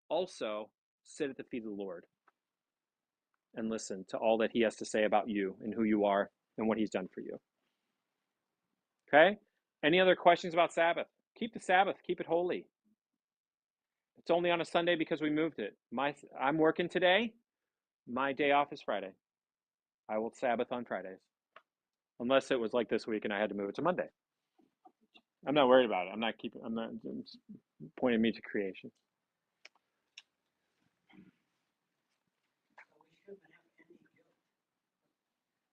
also sit at the feet of the Lord and listen to all that he has to say about you and who you are and what he's done for you. Okay? Any other questions about Sabbath? Keep the Sabbath, keep it holy. It's only on a Sunday because we moved it. I'm working today. My day off is Friday. I will Sabbath on Fridays. Unless it was like this week and I had to move it to Monday. I'm not worried about it. I'm not it's pointing me to creation. So we shouldn't have any guilt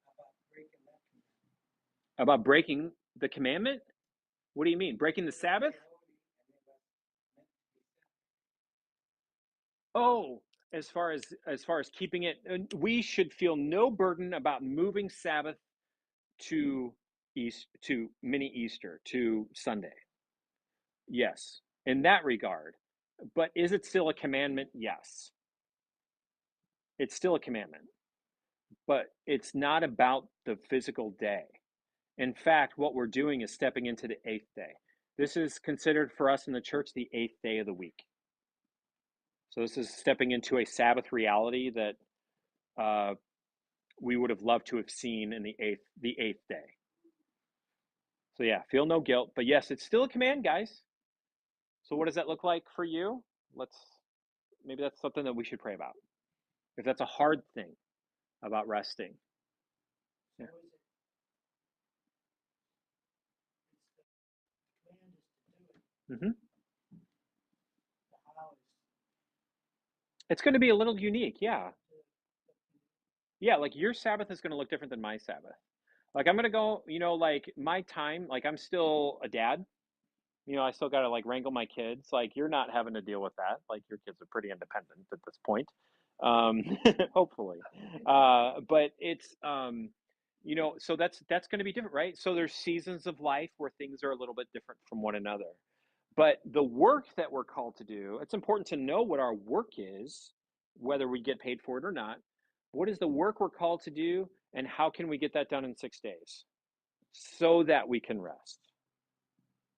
about breaking that commandment. About breaking the commandment? What do you mean? Breaking the Sabbath? Oh, as far as keeping it, we should feel no burden about moving Sabbath to mini Easter, to Sunday. Yes, in that regard. But is it still a commandment? Yes. It's still a commandment. But it's not about the physical day. In fact, what we're doing is stepping into the 8th day. This is considered for us in the church the 8th day of the week. So this is stepping into a Sabbath reality that we would have loved to have seen in the eighth day. So yeah, feel no guilt, but yes, it's still a command, guys. So what does that look like for you? Maybe that's something that we should pray about. If that's a hard thing about resting. Yeah. So is it? The command is to do it. Mm-hmm. The how is It's going to be a little unique, yeah. Yeah, like your Sabbath is going to look different than my Sabbath. Like I'm going to go, like my time, like I'm still a dad. I still got to like wrangle my kids. Like you're not having to deal with that. Like your kids are pretty independent at this point. Hopefully. But it's so that's going to be different, right? So there's seasons of life where things are a little bit different from one another. But the work that we're called to do, it's important to know what our work is, whether we get paid for it or not. What is the work we're called to do, and how can we get that done in 6 days so that we can rest?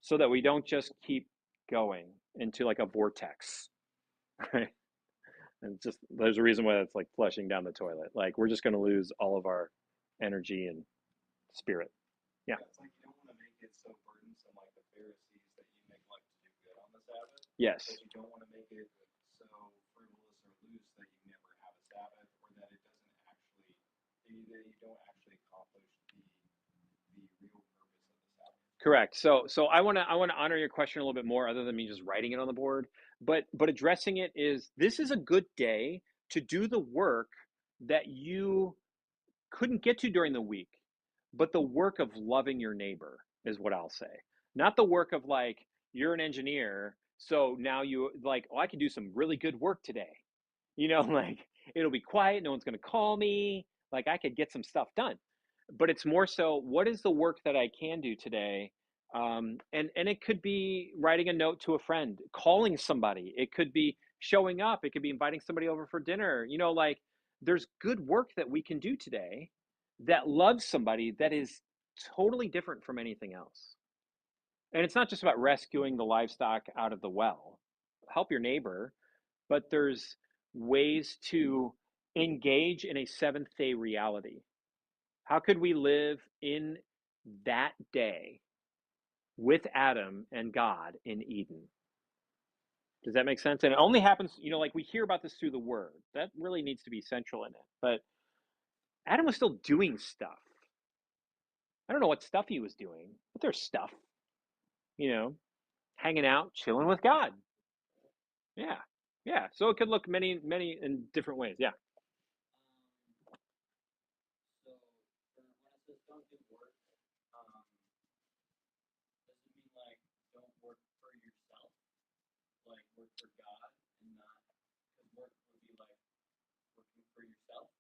So that we don't just keep going into like a vortex, right? And just there's a reason why it's like flushing down the toilet. Like we're just going to lose all of our energy and spirit. Yeah. It's like you don't want to make it so burdensome like the Pharisees that you neglect to do good on the Sabbath. Yes. But you don't want to make it so frivolous or loose that you never have a Sabbath, or that it doesn't actually, that you don't actually accomplish the real purpose of the Sabbath. Correct. So I want to honor your question a little bit more, other than me just writing it on the board. But addressing it is, this is a good day to do the work that you couldn't get to during the week, but the work of loving your neighbor is what I'll say. Not the work of like, you're an engineer, so now you like, oh, I can do some really good work today. Like it'll be quiet, no one's going to call me, like I could get some stuff done. But it's more so, what is the work that I can do today? And it could be writing a note to a friend, calling somebody. It could be showing up. It could be inviting somebody over for dinner. Like there's good work that we can do today that loves somebody that is totally different from anything else. And it's not just about rescuing the livestock out of the well. Help your neighbor, but there's ways to engage in a seventh day reality. How could we live in that day with Adam and God in Eden? Does that make sense? And it only happens, like we hear about this through the word. That really needs to be central in it. But Adam was still doing stuff. I don't know what stuff he was doing, but there's stuff, hanging out, chilling with God. Yeah. Yeah. So it could look many in different ways. Yeah. so when it says don't do work, work for God and not, because work would be like working for yourself.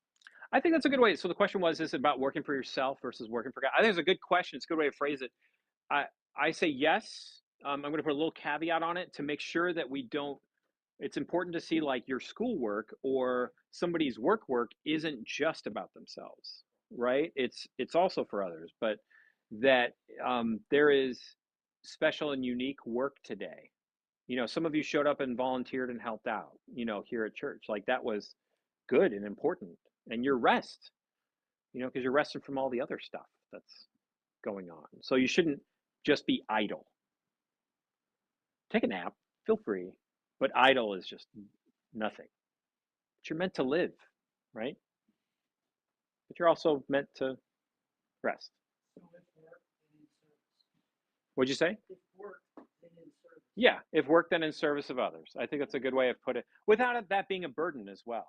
I think that's a good way. So the question was, is it about working for yourself versus working for God? I think it's a good question. It's a good way to phrase it. I I say yes. I'm going to put a little caveat on it to make sure that we don't. It's important to see like your schoolwork or somebody's work isn't just about themselves, right? It's also for others, but that there is special and unique work today. Some of you showed up and volunteered and helped out. Here at church, like that was good and important, and your rest. Because you're resting from all the other stuff that's going on. So you shouldn't just be idle. Take a nap, feel free, but idle is just nothing. But you're meant to live, right? But you're also meant to rest. So if work, then in service. What'd you say? If work, then in service. Yeah, if work then in service of others. I think that's a good way of putting it, without that being a burden as well.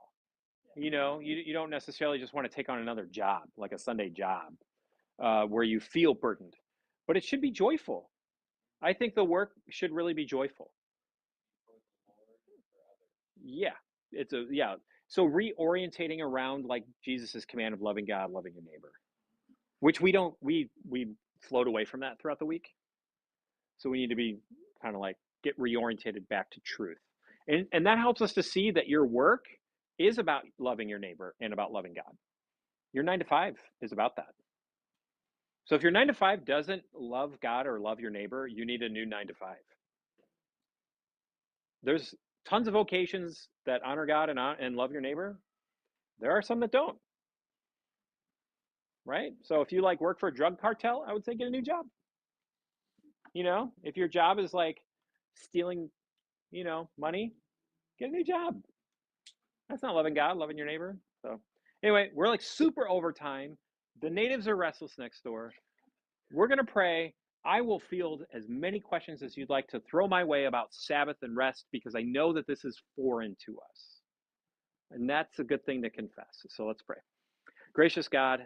You don't necessarily just want to take on another job, like a Sunday job, where you feel burdened, but it should be joyful. I think the work should really be joyful. For the Lord and for others. Yeah, yeah. So reorientating around like Jesus's command of loving God, loving your neighbor, which we don't we float away from that throughout the week. So we need to be kind of like get reorientated back to truth, and that helps us to see that your work is about loving your neighbor and about loving God. Your 9 to 5 is about that. So if your 9 to 5 doesn't love God or love your neighbor, you need a new 9 to 5. There's tons of vocations that honor God and love your neighbor. There are some that don't, right? So if you like work for a drug cartel, I would say get a new job. If your job is like stealing, money, get a new job. That's not loving God, loving your neighbor. So anyway, we're like super overtime. The natives are restless next door. We're going to pray. I will field as many questions as you'd like to throw my way about Sabbath and rest because I know that this is foreign to us. And that's a good thing to confess. So let's pray. Gracious God,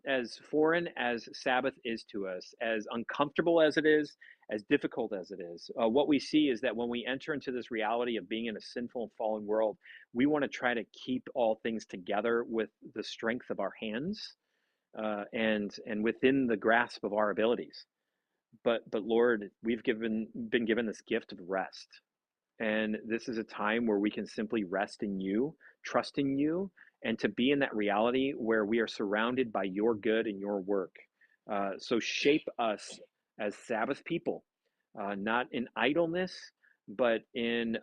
as foreign as Sabbath is to us, as uncomfortable as it is, as difficult as it is, what we see is that when we enter into this reality of being in a sinful and fallen world, we want to try to keep all things together with the strength of our hands and within the grasp of our abilities. But Lord, we've been given this gift of rest. And this is a time where we can simply rest in you, trust in you, and to be in that reality where we are surrounded by your good and your work. So shape us as Sabbath people, not in idleness, but in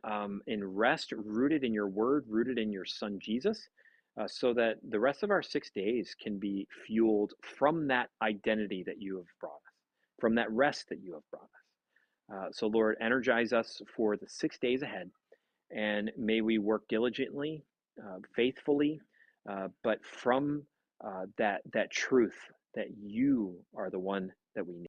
rest, rooted in your word, rooted in your son Jesus, so that the rest of our 6 days can be fueled from that identity that you have brought us, from that rest that you have brought us. So, Lord, energize us for the 6 days ahead, and may we work diligently, faithfully, but from that truth that you are the one that we need.